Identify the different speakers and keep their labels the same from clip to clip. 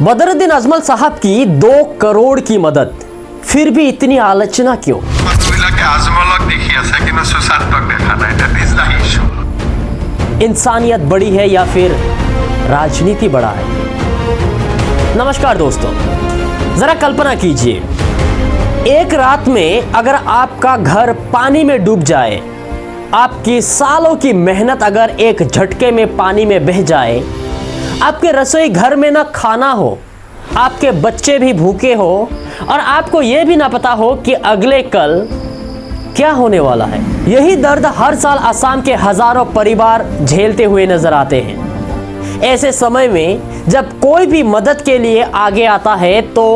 Speaker 1: बदरुद्दीन अजमल साहब की 2 करोड़ की मदद, फिर भी इतनी आलोचना क्यों? इंसानियत बड़ी है या फिर राजनीति बड़ा है? नमस्कार दोस्तों, जरा कल्पना कीजिए, एक रात में अगर आपका घर पानी में डूब जाए, आपकी सालों की मेहनत अगर एक झटके में पानी में बह जाए, आपके रसोई घर में ना खाना हो, आपके बच्चे भी भूखे हो और आपको यह भी ना पता हो कि अगले कल क्या होने वाला है। यही दर्द हर साल असम के हजारों परिवार झेलते हुए नजर आते हैं। ऐसे समय में जब कोई भी मदद के लिए आगे आता है तो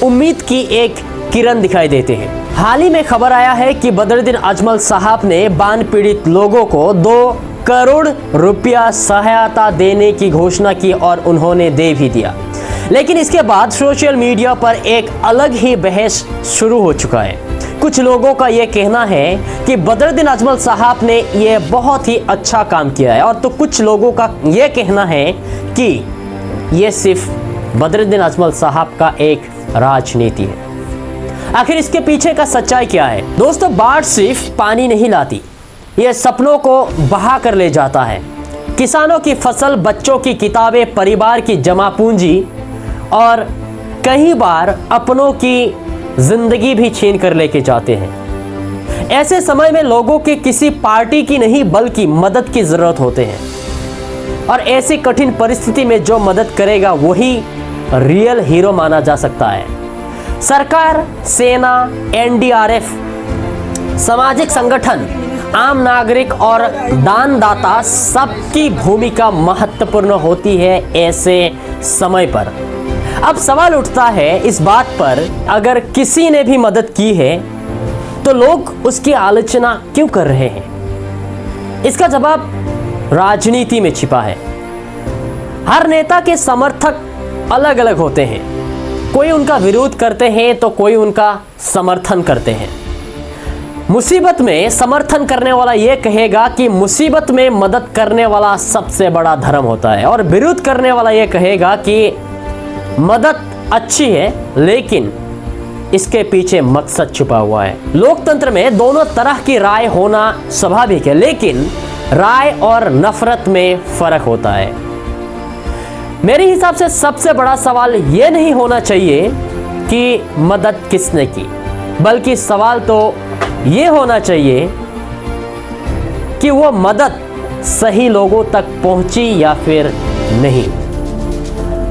Speaker 1: उम्मीद की एक किरण दिखाई देते हैं। हाल ही में खबर आया है कि बदरुद्दीन अजमल साहब ने बाढ़ पीड़ित लोगों को 2 करोड़ रुपया सहायता देने की घोषणा की और उन्होंने दे भी दिया। लेकिन इसके बाद सोशल मीडिया पर एक अलग ही बहस शुरू हो चुका है। कुछ लोगों का यह कहना है कि बदरुद्दीन अजमल साहब ने यह बहुत ही अच्छा काम किया है, और तो कुछ लोगों का यह कहना है कि यह सिर्फ बदरुद्दीन अजमल साहब का एक राजनीति है। आखिर इसके पीछे का सच्चाई क्या है? दोस्तों, बाढ़ सिर्फ पानी नहीं लाती, यह सपनों को बहा कर ले जाता है। किसानों की फसल, बच्चों की किताबें, परिवार की जमा पूंजी और कई बार अपनों की जिंदगी भी छीन कर लेके जाते हैं। ऐसे समय में लोगों के किसी पार्टी की नहीं बल्कि मदद की जरूरत होते हैं, और ऐसी कठिन परिस्थिति में जो मदद करेगा वही रियल हीरो माना जा सकता है। सरकार, सेना, एनडीआरएफ, सामाजिक संगठन, आम नागरिक और दानदाता सबकी भूमिका महत्वपूर्ण होती है ऐसे समय पर। अब सवाल उठता है इस बात पर, अगर किसी ने भी मदद की है तो लोग उसकी आलोचना क्यों कर रहे हैं? इसका जवाब राजनीति में छिपा है। हर नेता के समर्थक अलग अलग होते हैं, कोई उनका विरोध करते हैं तो कोई उनका समर्थन करते हैं। मुसीबत में समर्थन करने वाला यह कहेगा कि मुसीबत में मदद करने वाला सबसे बड़ा धर्म होता है, और विरोध करने वाला यह कहेगा कि मदद अच्छी है लेकिन इसके पीछे मकसद छुपा हुआ है। लोकतंत्र में दोनों तरह की राय होना स्वाभाविक है, लेकिन राय और नफरत में फर्क होता है। मेरे हिसाब से सबसे बड़ा सवाल यह नहीं होना चाहिए कि मदद किसने की, बल्कि सवाल तो यह होना चाहिए कि वो मदद सही लोगों तक पहुंची या फिर नहीं।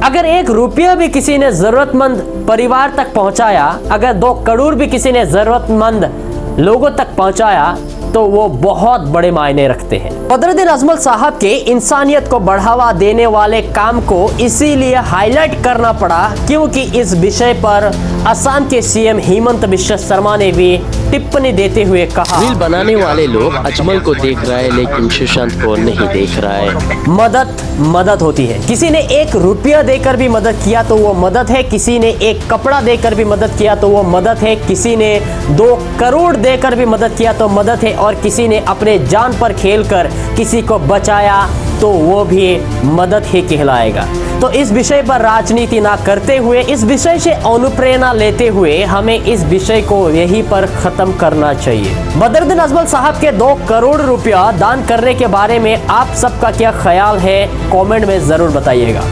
Speaker 1: अगर 1 रुपया भी किसी ने जरूरतमंद परिवार तक पहुंचाया, अगर 2 करोड़ भी किसी ने जरूरतमंद लोगों तक पहुंचाया, तो वो बहुत बड़े मायने रखते हैं। बदरुद्दीन अजमल साहब के इंसानियत को बढ़ावा देने वाले काम को इसीलिए हाईलाइट करना पड़ा क्योंकि इस विषय पर असम के सीएम हेमंत बिश्व शर्मा ने भी टिप्पणी देते हुए कहा,
Speaker 2: रील बनाने वाले लोग अजमल को देख रहा है लेकिन सुशांत को नहीं देख रहा है।
Speaker 1: मदद होती है। किसी ने 1 रुपया देकर भी मदद किया तो वो मदद है, किसी ने 1 कपड़ा देकर भी मदद किया तो वो मदद है, किसी ने 2 करोड़ देकर भी मदद किया तो मदद है, और किसी ने अपने जान पर खेलकर किसी को बचाया तो वो भी मदद ही कहलाएगा। तो इस विषय पर राजनीति ना करते हुए, इस विषय से अनुप्रेरणा लेते हुए हमें इस विषय को यहीं पर खत्म करना चाहिए। बदरुद्दीन अजमल साहब के 2 करोड़ रुपया दान करने के बारे में आप सबका क्या ख्याल है? कमेंट में जरूर बताइएगा।